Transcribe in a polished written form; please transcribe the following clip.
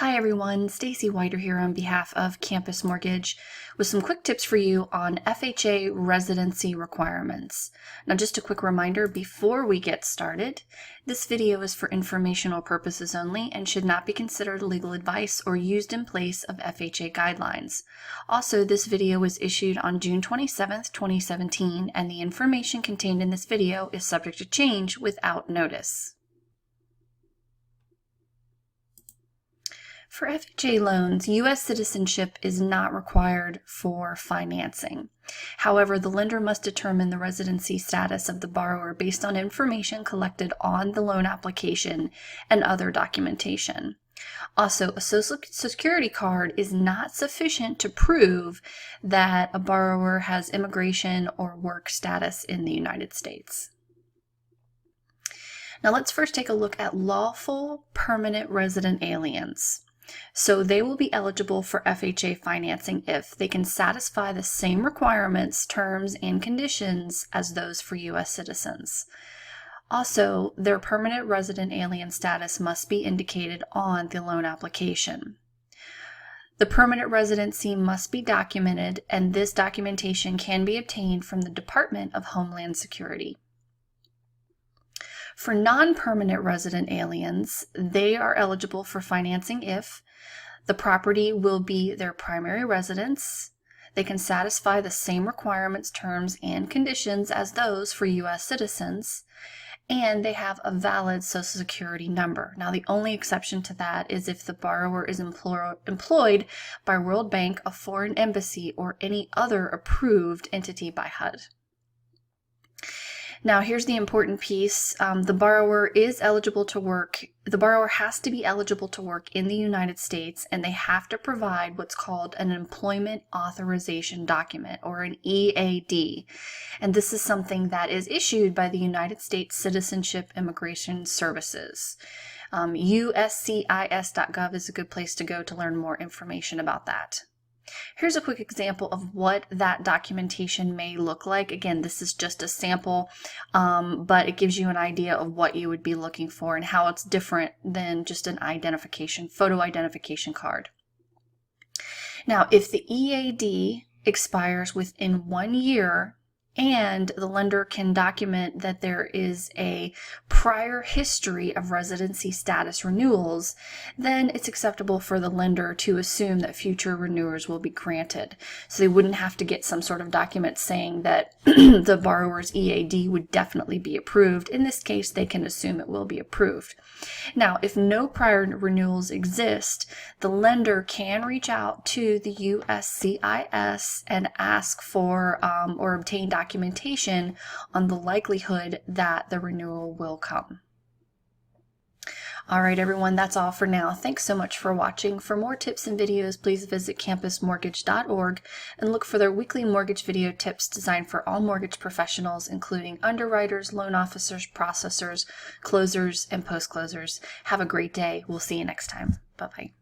Hi everyone, Stacy Whiter here on behalf of Campus Mortgage with some quick tips for you on FHA Residency Requirements. Now just a quick reminder before we get started, this video is for informational purposes only and should not be considered legal advice or used in place of FHA guidelines. Also, this video was issued on June 27th, 2017, and the information contained in this video is subject to change without notice. For FHA loans, U.S. citizenship is not required for financing. However, the lender must determine the residency status of the borrower based on information collected on the loan application and other documentation. Also, a Social Security card is not sufficient to prove that a borrower has immigration or work status in the United States. Now let's first take a look at lawful permanent resident aliens. So they will be eligible for FHA financing if they can satisfy the same requirements, terms, and conditions as those for U.S. citizens. Also, their permanent resident alien status must be indicated on the loan application. The permanent residency must be documented, and this documentation can be obtained from the Department of Homeland Security. For non-permanent resident aliens, they are eligible for financing if the property will be their primary residence, they can satisfy the same requirements, terms, and conditions as those for U.S. citizens, and they have a valid Social Security number. Now, the only exception to that is if the borrower is employed by World Bank, a foreign embassy, or any other approved entity by HUD. Now, here's the important piece. The borrower is eligible to work. The borrower has to be eligible to work in the United States, and they have to provide what's called an Employment Authorization Document, or an EAD. And this is something that is issued by the United States Citizenship Immigration Services. USCIS.gov is a good place to go to learn more information about that. Here's a quick example of what that documentation may look like. Again, this is just a sample, but it gives you an idea of what you would be looking for and how it's different than just an photo identification card. Now, if the EAD expires within 1 year, and the lender can document that there is a prior history of residency status renewals, then it's acceptable for the lender to assume that future renewals will be granted. So they wouldn't have to get some sort of document saying that the borrower's EAD would definitely be approved. In this case, they can assume it will be approved. Now, if no prior renewals exist, the lender can reach out to the USCIS and ask for or obtain documentation on the likelihood that the renewal will come. All right, everyone, that's all for now. Thanks so much for watching. For more tips and videos, please visit campusmortgage.org and look for their weekly mortgage video tips designed for all mortgage professionals, including underwriters, loan officers, processors, closers, and post-closers. Have a great day. We'll see you next time. Bye-bye.